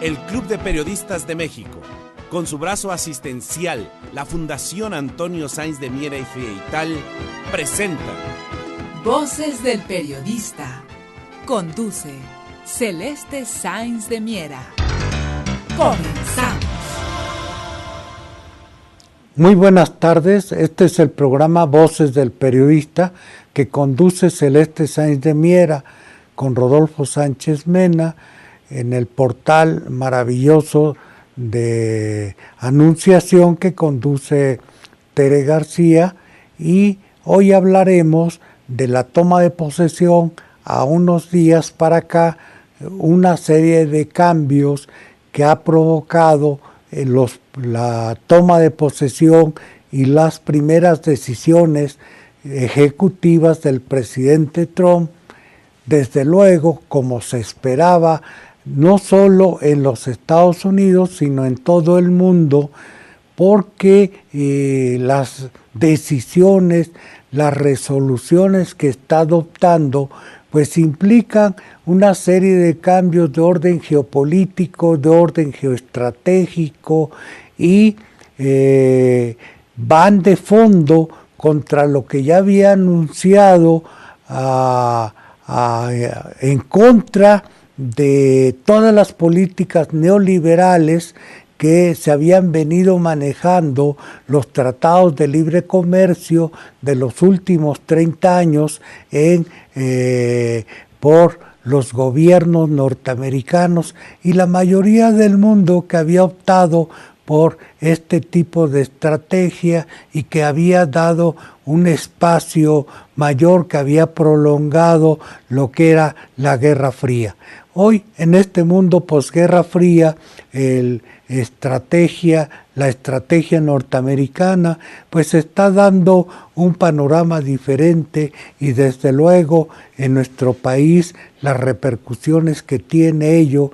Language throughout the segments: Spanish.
El Club de Periodistas de México, con su brazo asistencial, la Fundación Antonio Sáenz de Miera y Feital, presenta Voces del Periodista. Conduce Celeste Sáenz de Miera. Comenzamos. Muy buenas tardes, este es el programa Voces del Periodista que conduce Celeste Sáenz de Miera con Rodolfo Sánchez Mena en el portal maravilloso de Anunciación que conduce Tere García, y hoy hablaremos de la toma de posesión a unos días para acá, una serie de cambios que ha provocado la toma de posesión y las primeras decisiones ejecutivas del presidente Trump, desde luego, como se esperaba, no solo en los Estados Unidos, sino en todo el mundo, porque las decisiones, las resoluciones que está adoptando, pues implican una serie de cambios de orden geopolítico, de orden geoestratégico, y van de fondo contra lo que ya había anunciado en contra de todas las políticas neoliberales que se habían venido manejando, los tratados de libre comercio de los últimos 30 años por los gobiernos norteamericanos y la mayoría del mundo que había optado por este tipo de estrategia y que había dado un espacio mayor, que había prolongado lo que era la Guerra Fría. Hoy, en este mundo posguerra fría, la estrategia norteamericana, pues está dando un panorama diferente, y desde luego en nuestro país las repercusiones que tiene ello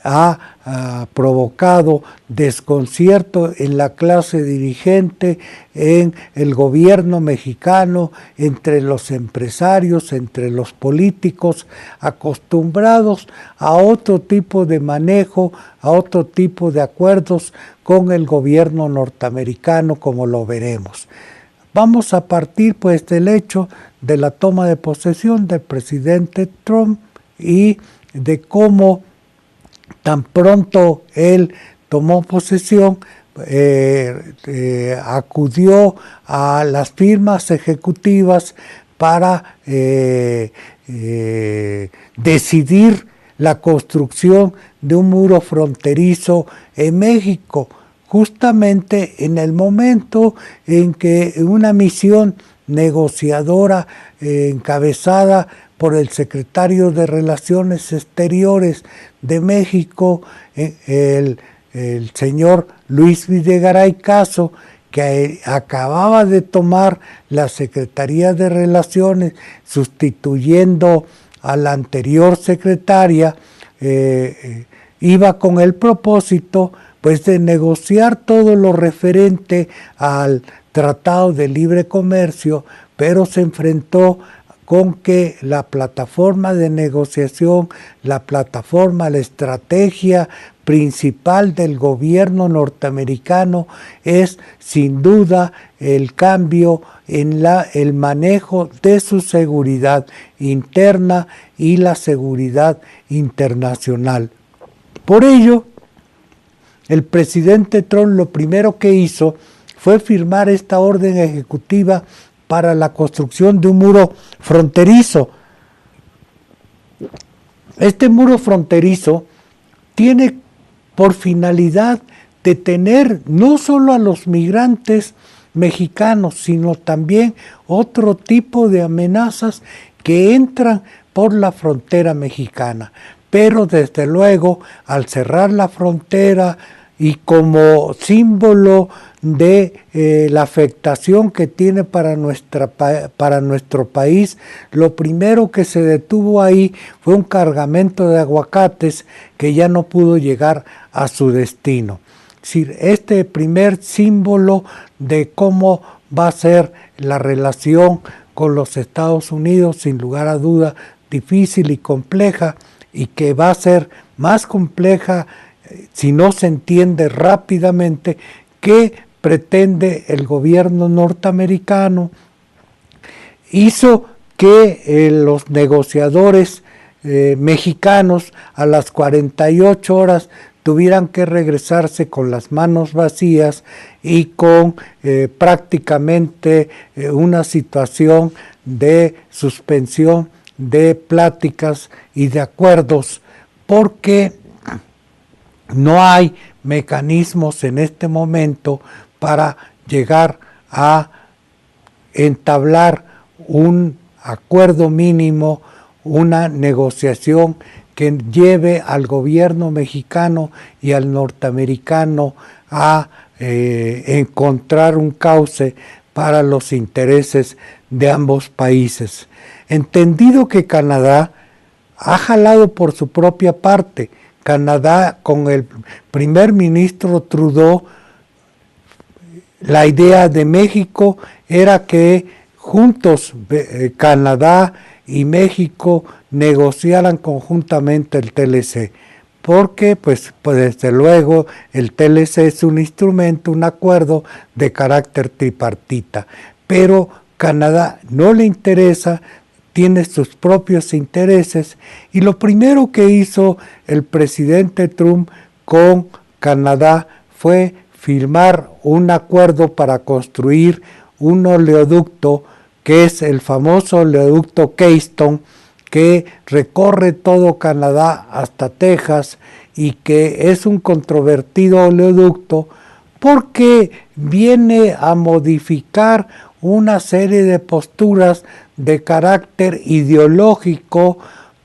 ha provocado desconcierto en la clase dirigente, en el gobierno mexicano, entre los empresarios, entre los políticos, acostumbrados a otro tipo de manejo, a otro tipo de acuerdos con el gobierno norteamericano, como lo veremos. Vamos a partir pues del hecho de la toma de posesión del presidente Trump y de cómo tan pronto él tomó posesión, acudió a las firmas ejecutivas para decidir la construcción de un muro fronterizo en México, justamente en el momento en que una misión negociadora encabezada por el secretario de Relaciones Exteriores de México, el señor Luis Videgaray Caso, que acababa de tomar la Secretaría de Relaciones, sustituyendo a la anterior secretaria, iba con el propósito pues de negociar todo lo referente al Tratado de Libre Comercio, pero se enfrentó con que la plataforma de negociación, la estrategia principal del gobierno norteamericano es sin duda el cambio en el manejo de su seguridad interna y la seguridad internacional. Por ello, el presidente Trump lo primero que hizo fue firmar esta orden ejecutiva para la construcción de un muro fronterizo. Este muro fronterizo tiene por finalidad detener no solo a los migrantes mexicanos, sino también otro tipo de amenazas que entran por la frontera mexicana. Pero desde luego, al cerrar la frontera y como símbolo de la afectación que tiene para nuestro país, lo primero que se detuvo ahí fue un cargamento de aguacates que ya no pudo llegar a su destino. Es decir, este primer símbolo de cómo va a ser la relación con los Estados Unidos, sin lugar a duda, difícil y compleja, y que va a ser más compleja si no se entiende rápidamente qué pretende el gobierno norteamericano, hizo que los negociadores mexicanos a las 48 horas tuvieran que regresarse con las manos vacías y con prácticamente una situación de suspensión de pláticas y de acuerdos, porque no hay mecanismos en este momento para llegar a entablar un acuerdo mínimo, una negociación que lleve al gobierno mexicano y al norteamericano a encontrar un cauce para los intereses de ambos países. Entendido que Canadá ha jalado por su propia parte. Canadá, con el primer ministro Trudeau, la idea de México era que juntos Canadá y México negociaran conjuntamente el TLC, porque pues desde luego el TLC es un instrumento, un acuerdo de carácter tripartita, pero Canadá no le interesa, tiene sus propios intereses, y lo primero que hizo el presidente Trump con Canadá fue firmar un acuerdo para construir un oleoducto que es el famoso oleoducto Keystone, que recorre todo Canadá hasta Texas y que es un controvertido oleoducto porque viene a modificar una serie de posturas de carácter ideológico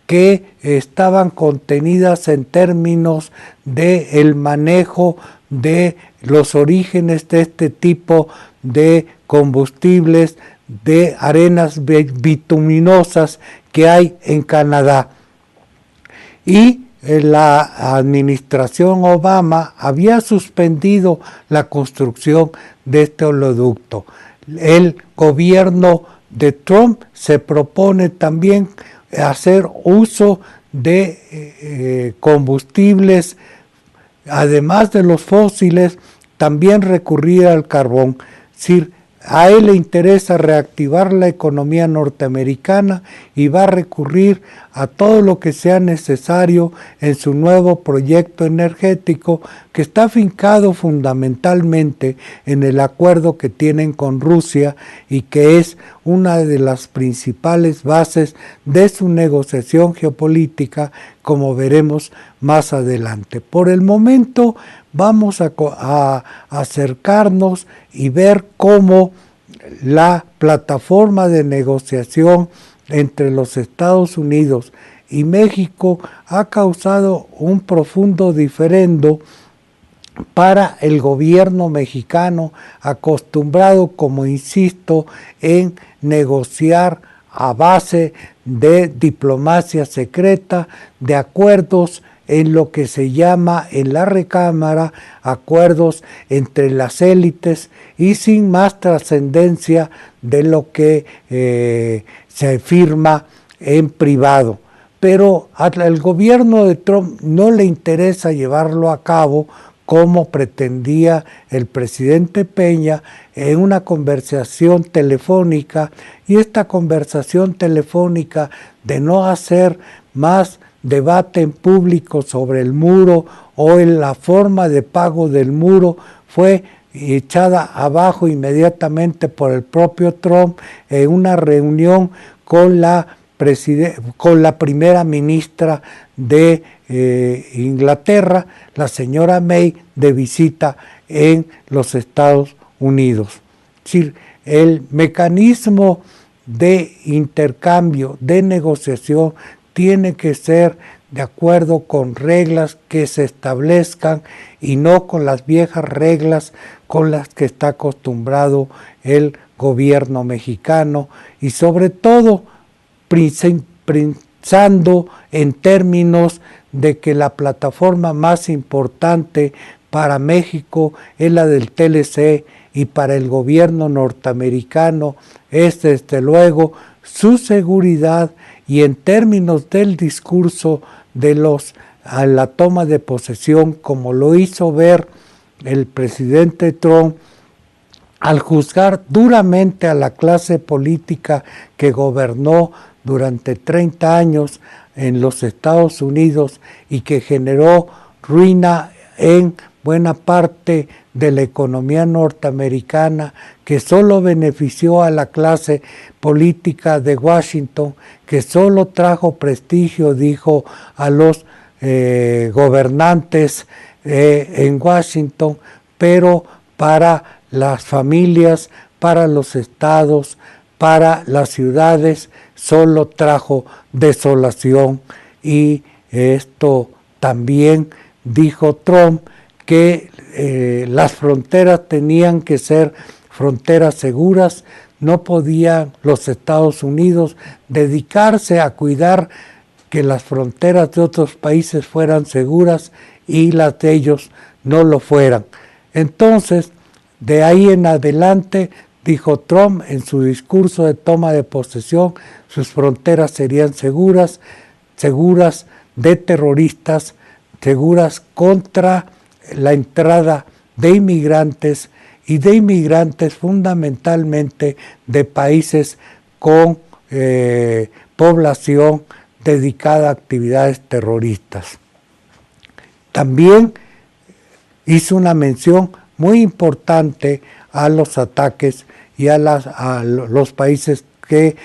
que estaban contenidas en términos del manejo de los orígenes de este tipo de combustibles, de arenas bituminosas que hay en Canadá. Y la administración Obama había suspendido la construcción de este oleoducto. El gobierno de Trump se propone también hacer uso de combustibles, además de los fósiles, también recurrir al carbón. Es decir, a él le interesa reactivar la economía norteamericana y va a recurrir a todo lo que sea necesario en su nuevo proyecto energético, que está afincado fundamentalmente en el acuerdo que tienen con Rusia y que es una de las principales bases de su negociación geopolítica, como veremos más adelante. Por el momento vamos a acercarnos y ver cómo la plataforma de negociación entre los Estados Unidos y México ha causado un profundo diferendo para el gobierno mexicano, acostumbrado, como insisto, en negociar a base de diplomacia secreta, de acuerdos en lo que se llama en la recámara acuerdos entre las élites y sin más trascendencia de lo que se firma en privado. Pero al gobierno de Trump no le interesa llevarlo a cabo como pretendía el presidente Peña en una conversación telefónica, y esta conversación telefónica de no hacer más debate en público sobre el muro o en la forma de pago del muro fue echada abajo inmediatamente por el propio Trump en una reunión con la primera ministra de Inglaterra, la señora May, de visita en los Estados Unidos. Es decir, el mecanismo de intercambio, de negociación, tiene que ser de acuerdo con reglas que se establezcan y no con las viejas reglas con las que está acostumbrado el gobierno mexicano, y sobre todo pensando en términos de que la plataforma más importante para México es la del TLC y para el gobierno norteamericano es desde luego su seguridad, y en términos del discurso de los a la toma de posesión, como lo hizo ver el presidente Trump, al juzgar duramente a la clase política que gobernó durante 30 años en los Estados Unidos y que generó ruina en buena parte de la economía norteamericana, que solo benefició a la clase política de Washington, que solo trajo prestigio, dijo, a los gobernantes en Washington, pero para las familias, para los estados, para las ciudades, solo trajo desolación. Y esto también dijo Trump, que las fronteras tenían que ser fronteras seguras. No podían los Estados Unidos dedicarse a cuidar que las fronteras de otros países fueran seguras y las de ellos no lo fueran. Entonces, de ahí en adelante, dijo Trump en su discurso de toma de posesión, sus fronteras serían seguras, seguras de terroristas, seguras contra la entrada de inmigrantes, y de inmigrantes fundamentalmente de países con población dedicada a actividades terroristas. También hizo una mención muy importante a los ataques y a los países que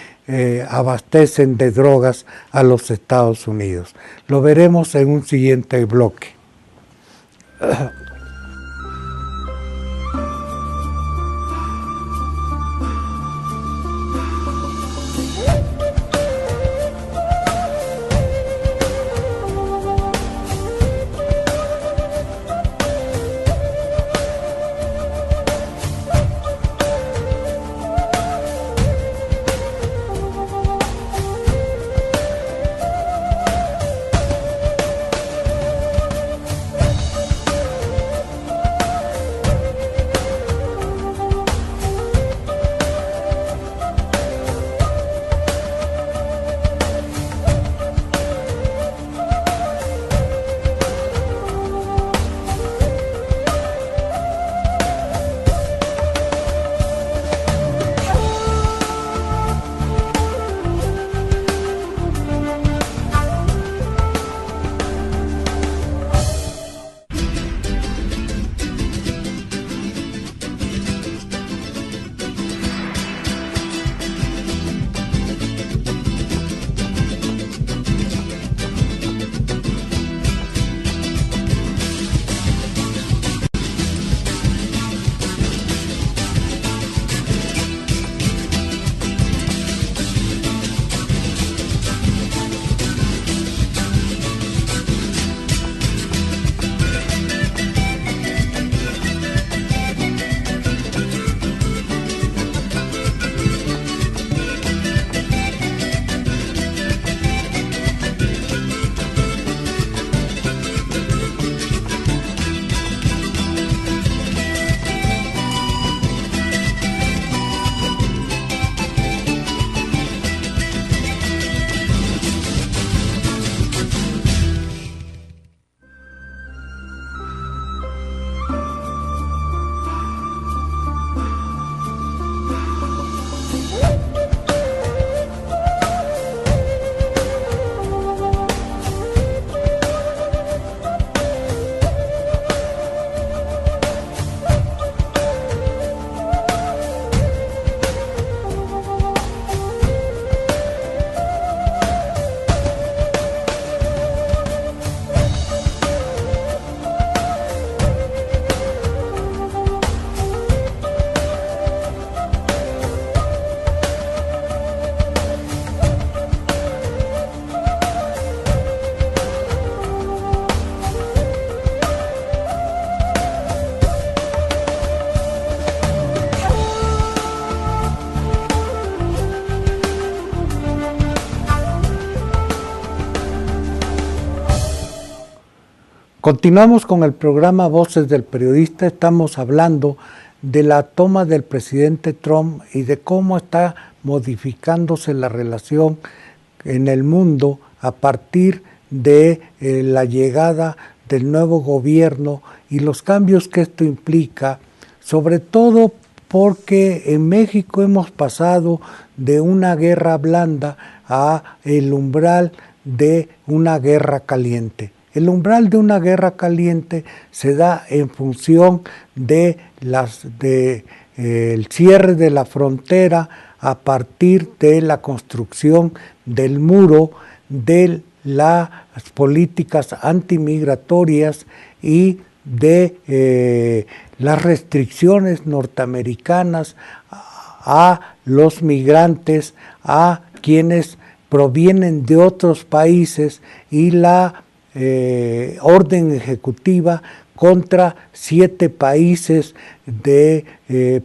abastecen de drogas a los Estados Unidos. Lo veremos en un siguiente bloque. Continuamos con el programa Voces del Periodista. Estamos hablando de la toma del presidente Trump y de cómo está modificándose la relación en el mundo a partir de la llegada del nuevo gobierno y los cambios que esto implica, sobre todo porque en México hemos pasado de una guerra blanda a el umbral de una guerra caliente. El umbral de una guerra caliente se da en función de el cierre de la frontera a partir de la construcción del muro, de las políticas antimigratorias y de las restricciones norteamericanas a los migrantes, a quienes provienen de otros países y la orden ejecutiva contra 7 países de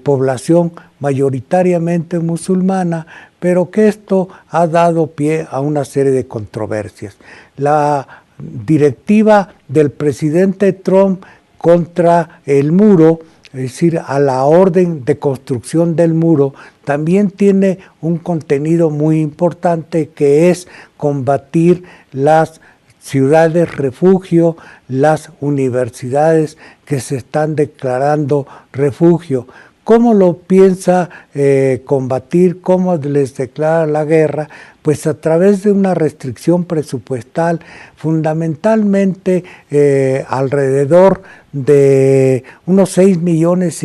población mayoritariamente musulmana, pero que esto ha dado pie a una serie de controversias. La directiva del presidente Trump contra el muro, es decir, a la orden de construcción del muro, también tiene un contenido muy importante, que es combatir las ciudades refugio, las universidades que se están declarando refugio. ¿Cómo lo piensa combatir? ¿Cómo les declara la guerra? Pues a través de una restricción presupuestal, fundamentalmente alrededor de unos 6,5 millones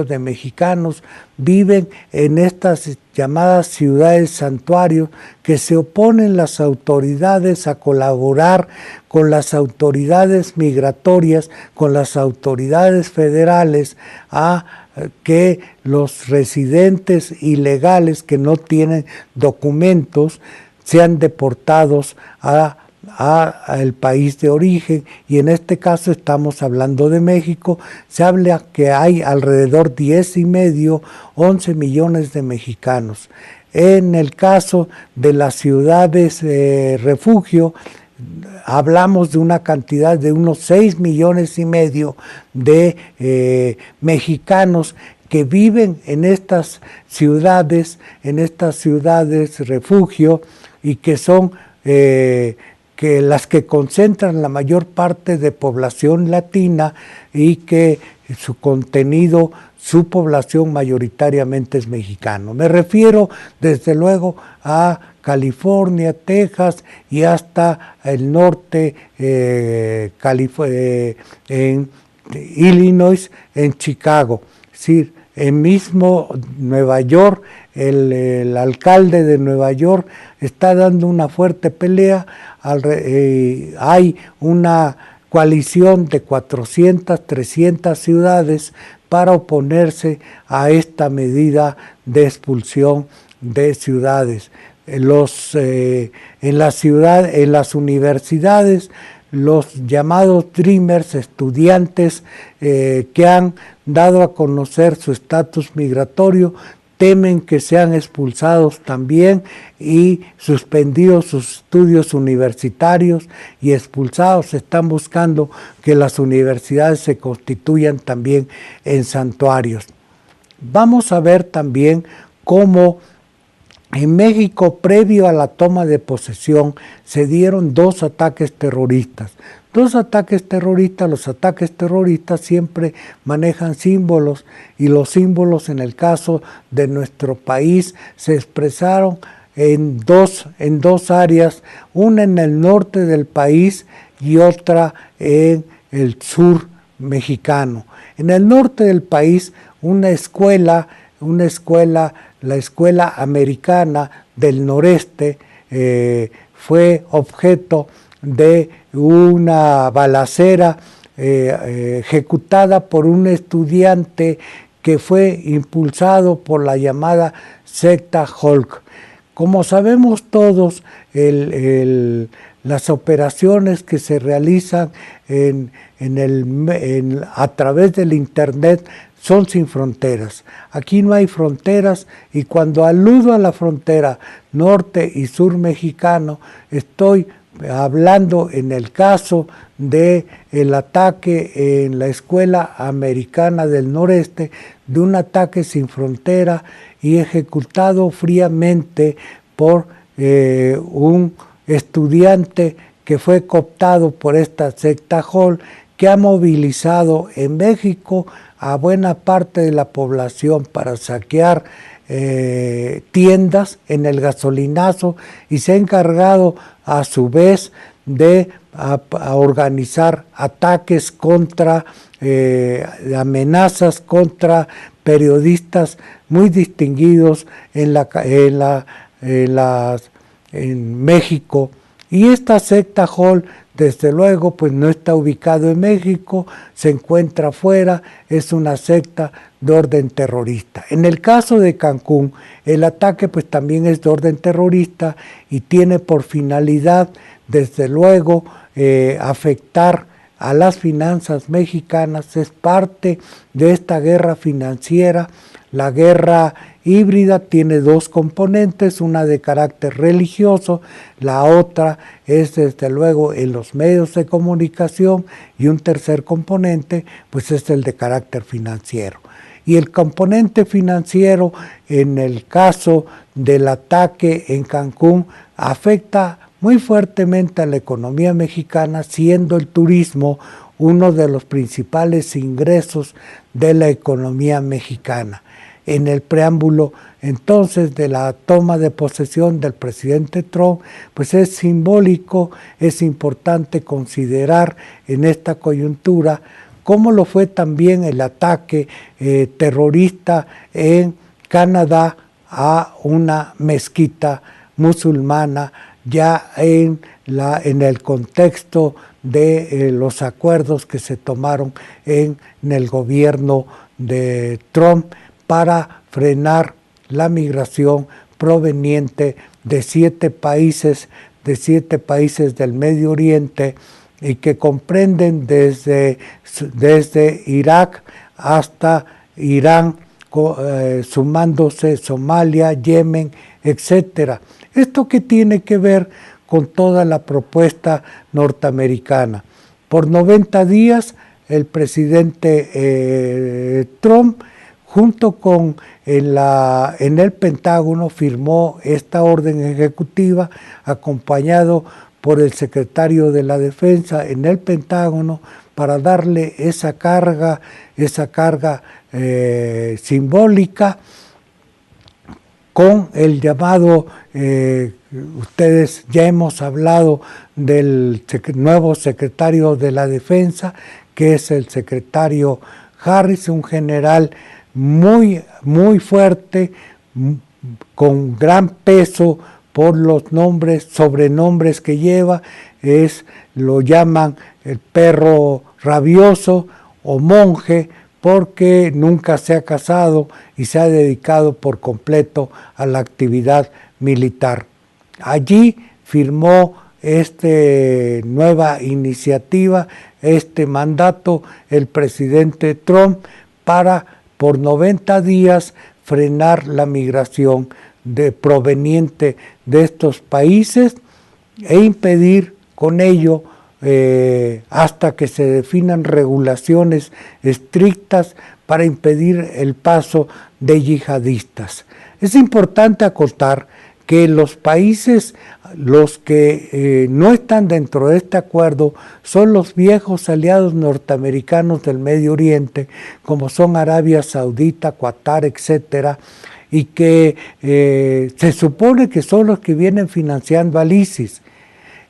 de mexicanos viven en estas llamadas ciudades santuarios, que se oponen las autoridades a colaborar con las autoridades migratorias, con las autoridades federales, a que los residentes ilegales que no tienen documentos sean deportados al país de origen, y en este caso estamos hablando de México. Se habla que hay alrededor 10,5, 11 millones de mexicanos. En el caso de las ciudades refugio, hablamos de una cantidad de unos 6,5 millones de mexicanos que viven en estas ciudades refugio, y que son que las que concentran la mayor parte de población latina, y que su contenido, su población mayoritariamente es mexicano. Me refiero desde luego a California, Texas y hasta el norte, en Illinois, en Chicago. Es decir, en mismo Nueva York, el alcalde de Nueva York está dando una fuerte pelea. Hay una coalición de 400, 300 ciudades para oponerse a esta medida de expulsión de ciudades. En las universidades, los llamados Dreamers, estudiantes que han dado a conocer su estatus migratorio, temen que sean expulsados también y suspendidos sus estudios universitarios y expulsados. Están buscando que las universidades se constituyan también en santuarios. Vamos a ver también cómo en México, previo a la toma de posesión, se dieron 2 ataques terroristas. 2 ataques terroristas. Los ataques terroristas siempre manejan símbolos, y los símbolos en el caso de nuestro país se expresaron en dos áreas, una en el norte del país y otra en el sur mexicano. En el norte del país, la escuela americana del noreste fue objeto de una balacera ejecutada por un estudiante que fue impulsado por la llamada secta Hulk. Como sabemos todos, las operaciones que se realizan a través del Internet son sin fronteras. Aquí no hay fronteras, y cuando aludo a la frontera norte y sur mexicano, estoy hablando en el caso de el ataque en la escuela americana del noreste, de un ataque sin frontera y ejecutado fríamente por un estudiante que fue cooptado por esta secta Hall, que ha movilizado en México a buena parte de la población para saquear tiendas en el gasolinazo, y se ha encargado a su vez de a organizar ataques contra, amenazas contra periodistas muy distinguidos en México. Y esta secta Hall, desde luego, pues no está ubicado en México, se encuentra afuera, es una secta de orden terrorista. En el caso de Cancún, el ataque pues también es de orden terrorista y tiene por finalidad, desde luego, afectar a las finanzas mexicanas. Es parte de esta guerra financiera. La guerra híbrida tiene dos componentes, una de carácter religioso, la otra es desde luego en los medios de comunicación, y un tercer componente pues es el de carácter financiero. Y el componente financiero, en el caso del ataque en Cancún, afecta muy fuertemente a la economía mexicana, siendo el turismo uno de los principales ingresos de la economía mexicana. En el preámbulo entonces de la toma de posesión del presidente Trump, pues es simbólico, es importante considerar en esta coyuntura cómo lo fue también el ataque terrorista en Canadá a una mezquita musulmana, ya en el contexto de los acuerdos que se tomaron en el gobierno de Trump para frenar la migración proveniente de 7 países del Medio Oriente, y que comprenden desde Irak hasta Irán, sumándose Somalia, Yemen, etcétera. ¿Esto qué tiene que ver con toda la propuesta norteamericana? Por 90 días el presidente Trump, junto con en el Pentágono, firmó esta orden ejecutiva, acompañado por el secretario de la Defensa en el Pentágono, para darle esa carga simbólica, con el llamado, ustedes ya hemos hablado del nuevo secretario de la Defensa, que es el secretario Harris, un general muy, muy fuerte, con gran peso por los sobrenombres que lleva. Lo llaman el perro rabioso o monje, porque nunca se ha casado y se ha dedicado por completo a la actividad militar. Allí firmó esta nueva iniciativa, este mandato, el presidente Trump, para por 90 días frenar la migración proveniente de estos países e impedir con ello, hasta que se definan regulaciones estrictas para impedir el paso de yihadistas. Es importante acotar que los países, los que no están dentro de este acuerdo, son los viejos aliados norteamericanos del Medio Oriente, como son Arabia Saudita, Qatar, etcétera, y que se supone que son los que vienen financiando al ISIS,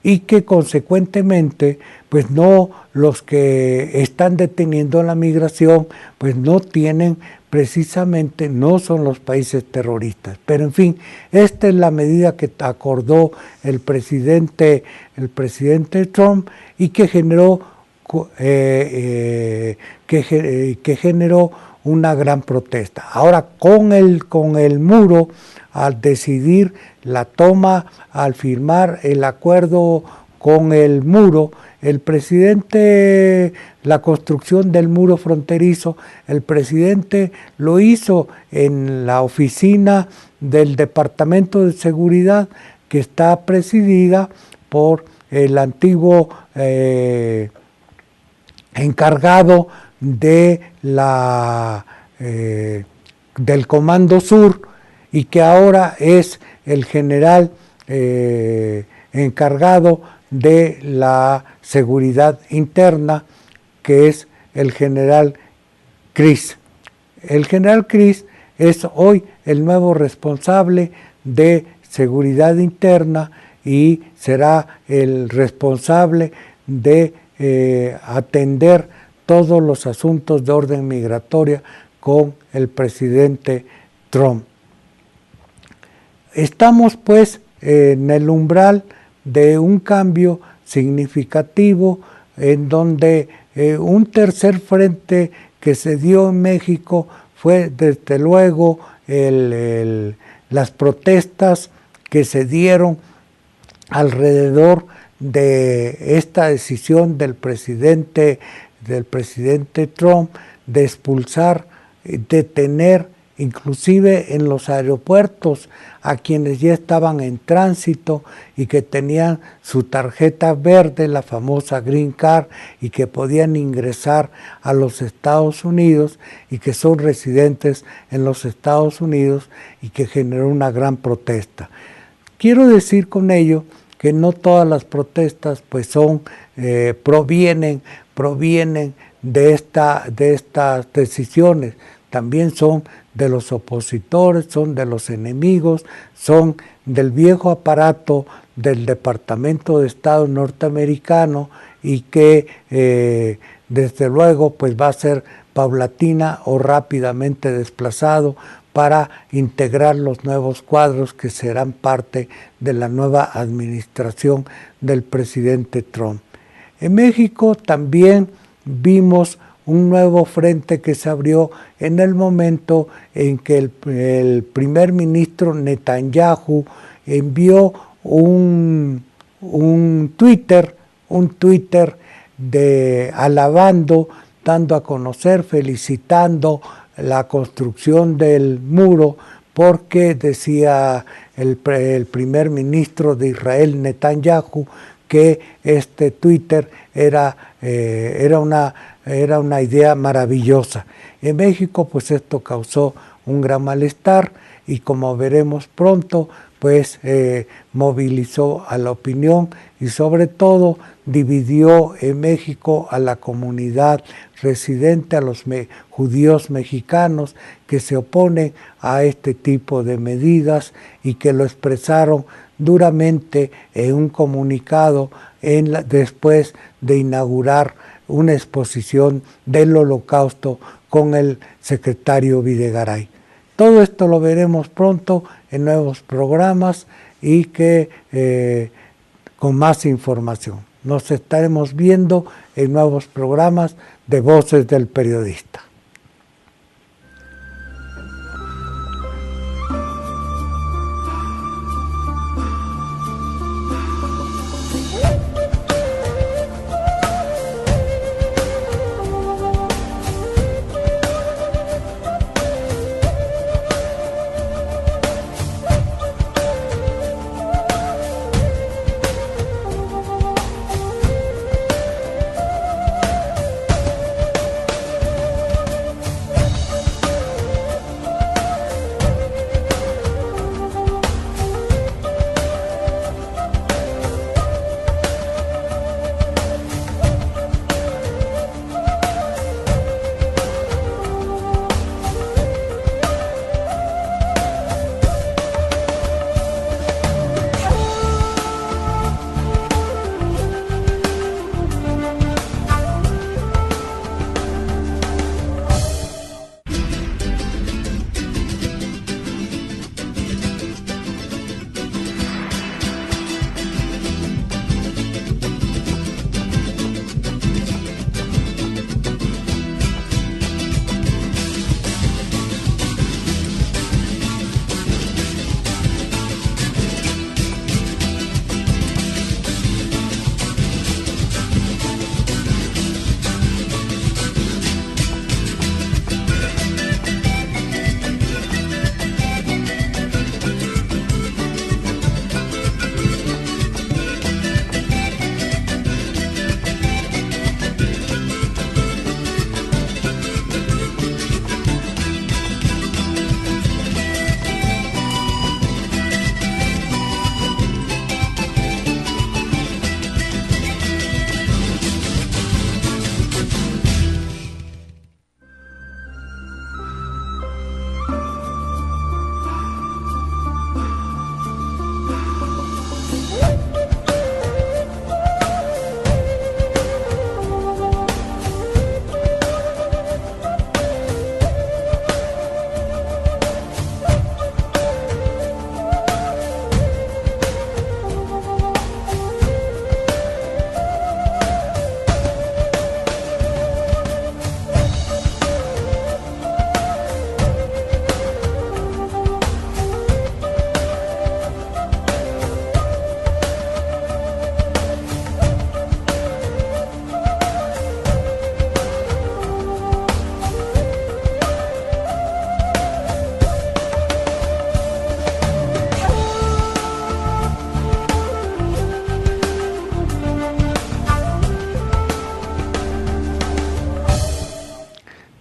y que consecuentemente pues no, los que están deteniendo la migración pues no tienen precisamente, no son los países terroristas. Pero en fin, esta es la medida que acordó el presidente Trump, y que generó una gran protesta. Ahora con el muro, al decidir la toma, al firmar el acuerdo con el muro, la construcción del muro fronterizo, el presidente lo hizo en la oficina del Departamento de Seguridad, que está presidida por el antiguo encargado de del Comando Sur, y que ahora es el general encargado de la Seguridad Interna, que es el general Cris. El general Cris es hoy el nuevo responsable de Seguridad Interna y será el responsable de atender todos los asuntos de orden migratoria con el presidente Trump. Estamos pues en el umbral de un cambio significativo en donde un tercer frente que se dio en México fue desde luego las protestas que se dieron alrededor de esta decisión del presidente Trump de expulsar, detener inclusive en los aeropuertos a quienes ya estaban en tránsito y que tenían su tarjeta verde, la famosa Green Card, y que podían ingresar a los Estados Unidos y que son residentes en los Estados Unidos, y que generó una gran protesta. Quiero decir con ello que no todas las protestas pues son provienen de estas decisiones, también son de los opositores, son de los enemigos, son del viejo aparato del Departamento de Estado norteamericano, y que desde luego pues va a ser paulatina o rápidamente desplazado para integrar los nuevos cuadros que serán parte de la nueva administración del presidente Trump. En México también vimos un nuevo frente que se abrió en el momento en que el primer ministro Netanyahu envió un Twitter alabando, dando a conocer, felicitando la construcción del muro, porque decía el primer ministro de Israel, Netanyahu, que este Twitter era una idea maravillosa. En México pues esto causó un gran malestar, y como veremos pronto pues movilizó a la opinión y sobre todo dividió en México a la comunidad residente, a los judíos mexicanos que se oponen a este tipo de medidas y que lo expresaron duramente en un comunicado después de inaugurar una exposición del Holocausto con el secretario Videgaray. Todo esto lo veremos pronto en nuevos programas y con más información. Nos estaremos viendo en nuevos programas de Voces del Periodista.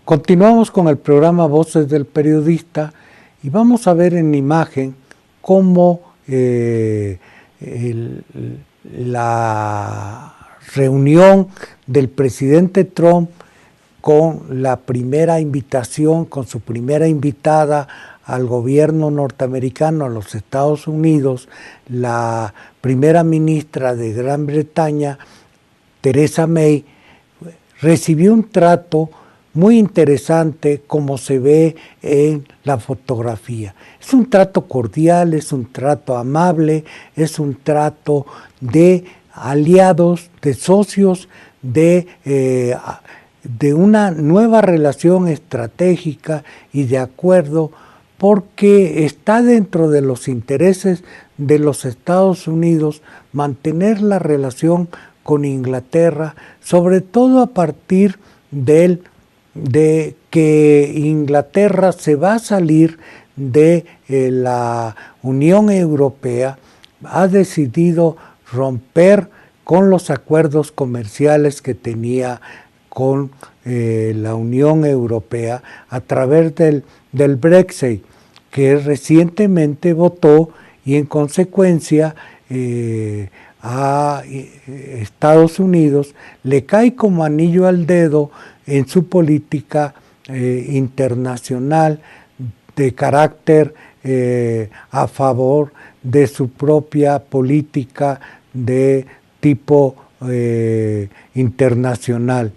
Continuamos con el programa Voces del Periodista y vamos a ver en imagen cómo la reunión del presidente Trump con la primera invitación, con su primera invitada al gobierno norteamericano, a los Estados Unidos, la primera ministra de Gran Bretaña, Theresa May, recibió un trato muy interesante como se ve en la fotografía. Es un trato cordial, es un trato amable, es un trato de aliados, de socios, de una nueva relación estratégica y de acuerdo, porque está dentro de los intereses de los Estados Unidos mantener la relación con Inglaterra, sobre todo a partir de que Inglaterra se va a salir de la Unión Europea, ha decidido romper con los acuerdos comerciales que tenía con la Unión Europea a través del Brexit, que recientemente votó y en consecuencia a Estados Unidos le cae como anillo al dedo en su política internacional de carácter a favor de su propia política de tipo internacional.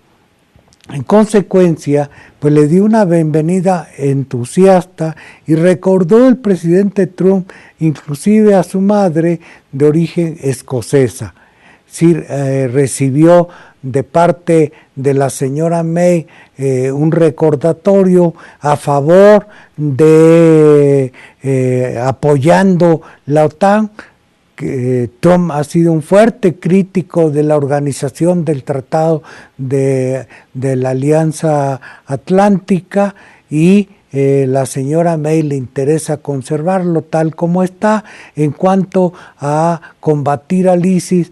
En consecuencia, pues le dio una bienvenida entusiasta y recordó el presidente Trump inclusive a su madre de origen escocesa. Sí, recibió de parte de la señora May un recordatorio a favor de apoyando la OTAN. Trump ha sido un fuerte crítico de la organización del Tratado de la Alianza Atlántica y la señora May le interesa conservarlo tal como está. En cuanto a combatir al ISIS,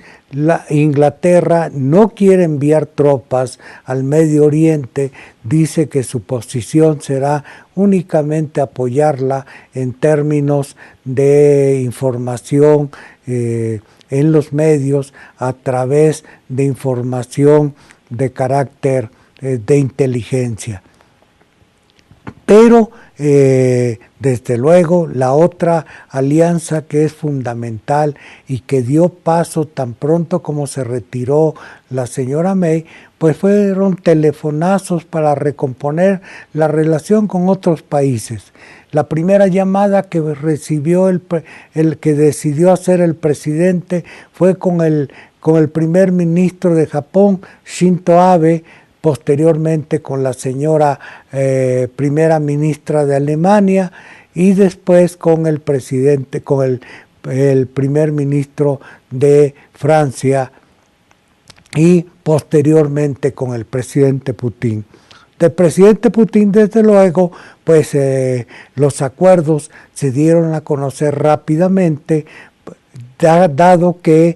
Inglaterra no quiere enviar tropas al Medio Oriente, dice que su posición será únicamente apoyarla en términos de información en los medios a través de información de carácter de inteligencia. Pero desde luego la otra alianza que es fundamental y que dio paso tan pronto como se retiró la señora May, pues fueron telefonazos para recomponer la relación con otros países. La primera llamada que recibió el que decidió hacer el presidente fue con el primer ministro de Japón, Shinzo Abe, posteriormente con la señora primera ministra de Alemania y después con el presidente, con el primer ministro de Francia y posteriormente con el presidente Putin. Del presidente Putin, desde luego, pues los acuerdos se dieron a conocer rápidamente, dado que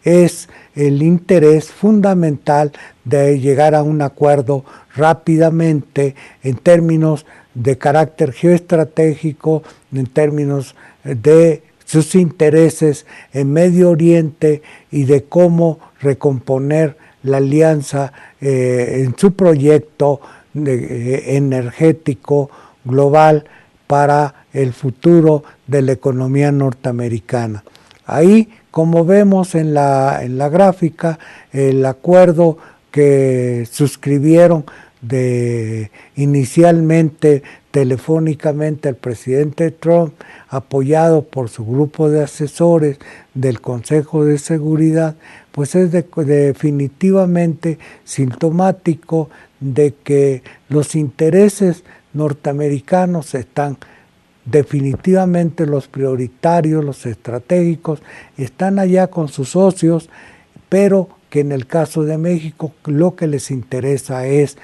es el interés fundamental de llegar a un acuerdo rápidamente en términos de carácter geoestratégico, en términos de sus intereses en Medio Oriente y de cómo recomponer la alianza en su proyecto energético global para el futuro de la economía norteamericana. Ahí, como vemos en la gráfica, el acuerdo que suscribieron inicialmente telefónicamente el presidente Trump, apoyado por su grupo de asesores del Consejo de Seguridad, pues es definitivamente sintomático de que los intereses norteamericanos están definitivamente, los prioritarios, los estratégicos, están allá con sus socios, pero que en el caso de México lo que les interesa es,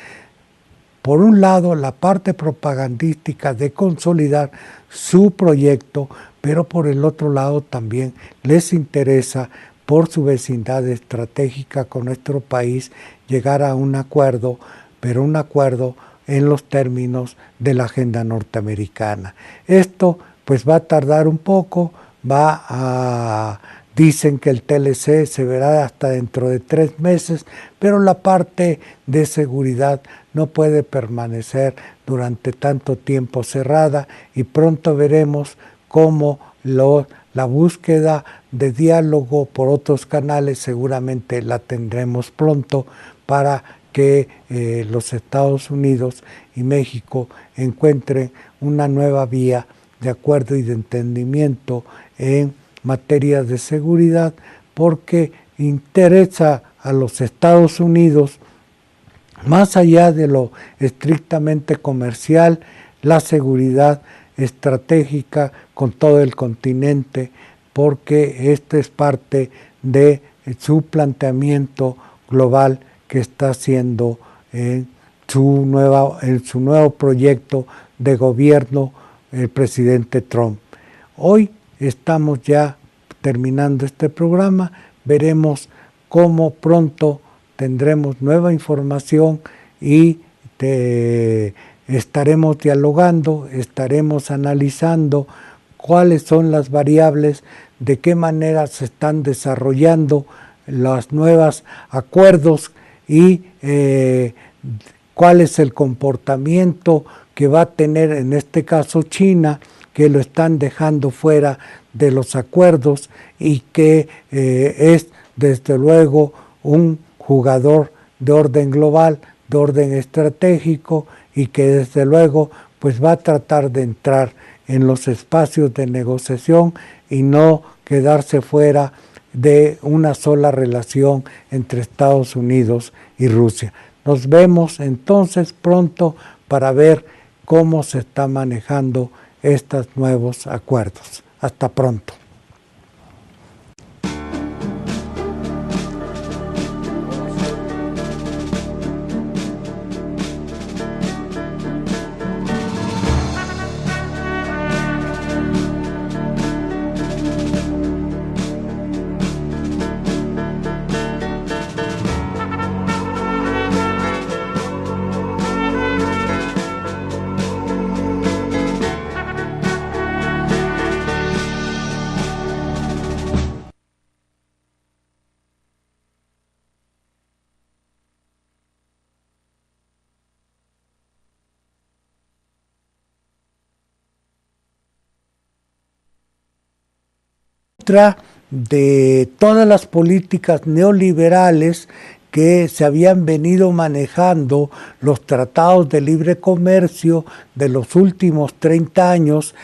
por un lado, la parte propagandística de consolidar su proyecto, pero por el otro lado también les interesa, por su vecindad estratégica con nuestro país, llegar a un acuerdo, pero un acuerdo en los términos de la agenda norteamericana. Esto pues va a tardar un poco, dicen que el TLC se verá hasta dentro de 3 meses, pero la parte de seguridad no puede permanecer durante tanto tiempo cerrada y pronto veremos cómo la búsqueda de diálogo por otros canales seguramente la tendremos pronto para que los Estados Unidos y México encuentren una nueva vía de acuerdo y de entendimiento en materia de seguridad, porque interesa a los Estados Unidos, más allá de lo estrictamente comercial, la seguridad estratégica con todo el continente, porque este es parte de su planteamiento global que está haciendo en su nuevo proyecto de gobierno el presidente Trump. Hoy estamos ya terminando este programa, veremos cómo pronto tendremos nueva información y estaremos dialogando, estaremos analizando cuáles son las variables, de qué manera se están desarrollando los nuevos acuerdos y cuál es el comportamiento que va a tener en este caso China, que lo están dejando fuera de los acuerdos y que es desde luego un jugador de orden global, de orden estratégico y que desde luego pues va a tratar de entrar en los espacios de negociación y no quedarse fuera de una sola relación entre Estados Unidos y Rusia. Nos vemos entonces pronto para ver cómo se está manejando estos nuevos acuerdos. Hasta pronto. De todas las políticas neoliberales que se habían venido manejando los tratados de libre comercio de los últimos 30 años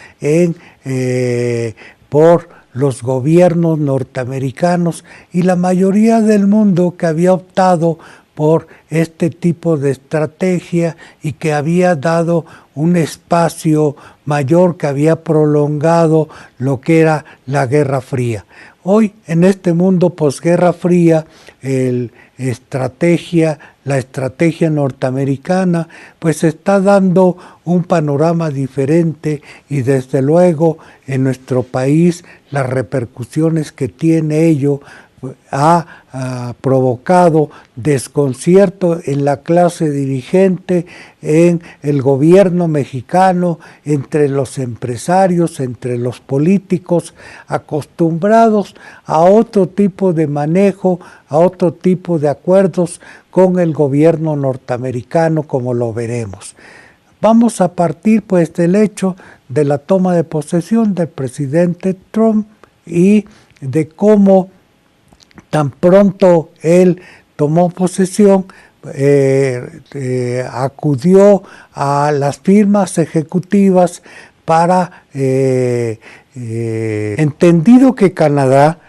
por los gobiernos norteamericanos y la mayoría del mundo que había optado por este tipo de estrategia y que había dado un espacio mayor, que había prolongado lo que era la Guerra Fría. Hoy, en este mundo posguerra fría, la estrategia norteamericana, pues está dando un panorama diferente y desde luego en nuestro país las repercusiones que tiene ello ha provocado desconcierto en la clase dirigente, en el gobierno mexicano, entre los empresarios, entre los políticos, acostumbrados a otro tipo de manejo, a otro tipo de acuerdos con el gobierno norteamericano, como lo veremos. Vamos a partir pues del hecho de la toma de posesión del presidente Trump y de cómo tan pronto él tomó posesión, acudió a las firmas ejecutivas para, entendido que Canadá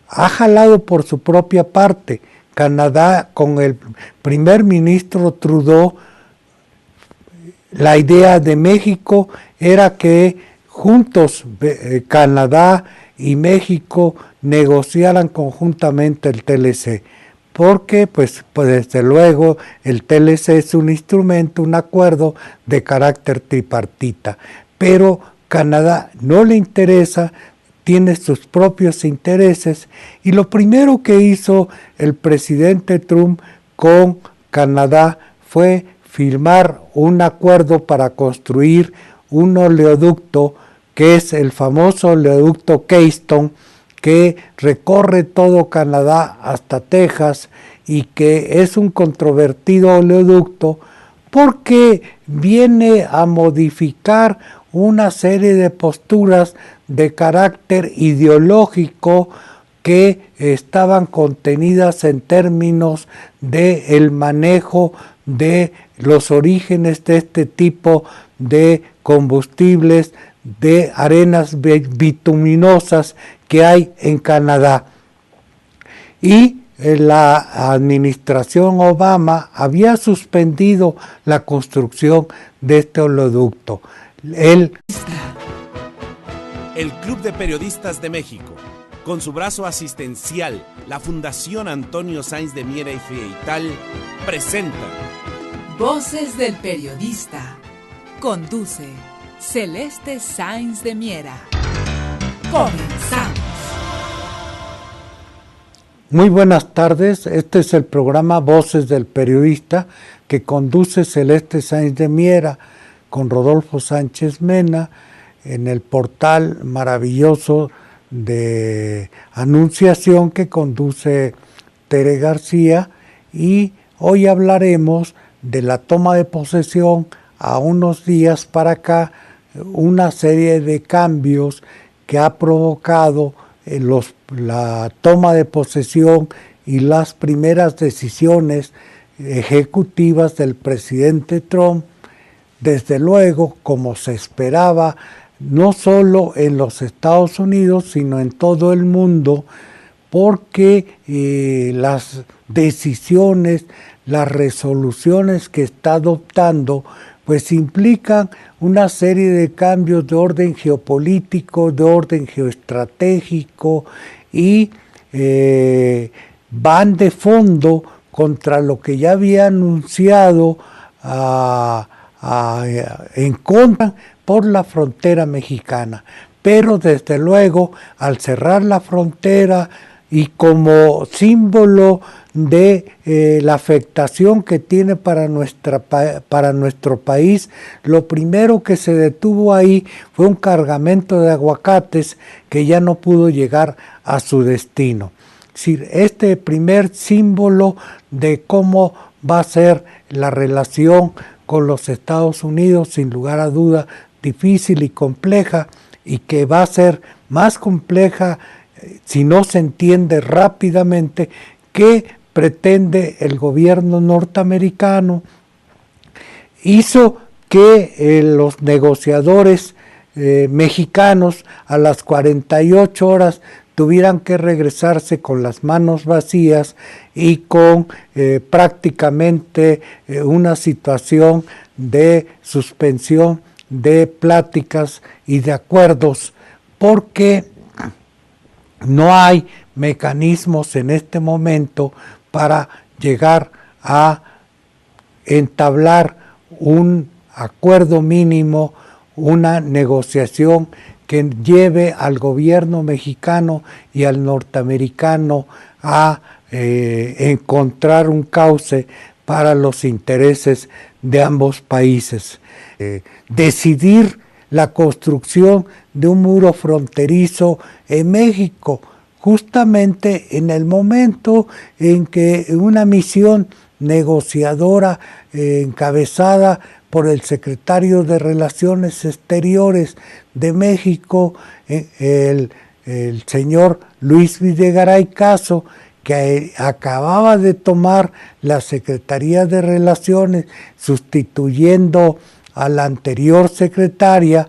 ha jalado por su propia parte. Canadá, con el primer ministro Trudeau, la idea de México era que juntos Canadá y México negociaran conjuntamente el TLC, porque pues desde luego el TLC es un instrumento, un acuerdo de carácter tripartita, pero Canadá no le interesa, tiene sus propios intereses, y lo primero que hizo el presidente Trump con Canadá fue firmar un acuerdo para construir un oleoducto que es el famoso oleoducto Keystone, que recorre todo Canadá hasta Texas y que es un controvertido oleoducto porque viene a modificar una serie de posturas de carácter ideológico que estaban contenidas en términos del manejo de los orígenes de este tipo de combustibles, de arenas bituminosas que hay en Canadá. Y la administración Obama había suspendido la construcción de este oleoducto. El Club de Periodistas de México, con su brazo asistencial, la Fundación Antonio Sáenz de Miera y Feital, presenta Voces del Periodista. Conduce Celeste Sáenz de Miera. Comenzamos. Muy buenas tardes, este es el programa Voces del Periodista que conduce Celeste Sáenz de Miera con Rodolfo Sánchez Mena en el portal maravilloso de Anunciación que conduce Tere García, y hoy hablaremos de la toma de posesión a unos días para acá, una serie de cambios que ha provocado la toma de posesión y las primeras decisiones ejecutivas del presidente Trump, desde luego, como se esperaba, no solo en los Estados Unidos, sino en todo el mundo, porque las decisiones, las resoluciones que está adoptando, pues implican una serie de cambios de orden geopolítico, de orden geoestratégico, y van de fondo contra lo que ya había anunciado en contra por la frontera mexicana. Pero desde luego, al cerrar la frontera y como símbolo de la afectación que tiene para nuestro país, lo primero que se detuvo ahí fue un cargamento de aguacates que ya no pudo llegar a su destino. Es decir, este primer símbolo de cómo va a ser la relación con los Estados Unidos, sin lugar a duda, difícil y compleja, y que va a ser más compleja si no se entiende rápidamente qué pretende el gobierno norteamericano, hizo que los negociadores mexicanos a las 48 horas tuvieran que regresarse con las manos vacías y con prácticamente una situación de suspensión de pláticas y de acuerdos, porque no hay mecanismos en este momento para llegar a entablar un acuerdo mínimo, una negociación que lleve al gobierno mexicano y al norteamericano a encontrar un cauce para los intereses de ambos países. Decidir la construcción de un muro fronterizo en México, justamente en el momento en que una misión negociadora encabezada por el secretario de Relaciones Exteriores de México, el señor Luis Videgaray Caso, que acababa de tomar la Secretaría de Relaciones, sustituyendo a la anterior secretaria,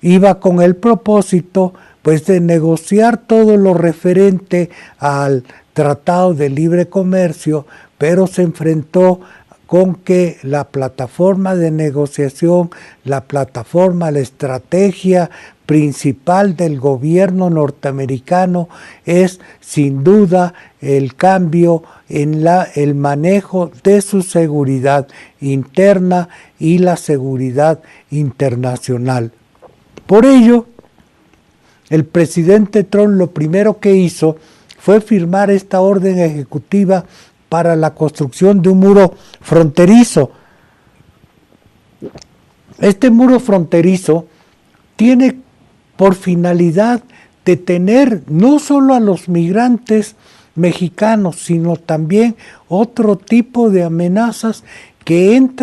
iba con el propósito pues de negociar todo lo referente al Tratado de Libre Comercio, pero se enfrentó con que la plataforma de negociación, la estrategia principal del gobierno norteamericano es sin duda el cambio en el manejo de su seguridad interna y la seguridad internacional. Por ello, el presidente Trump lo primero que hizo fue firmar esta orden ejecutiva para la construcción de un muro fronterizo. Este muro fronterizo tiene por finalidad detener no solo a los migrantes mexicanos, sino también otro tipo de amenazas que entran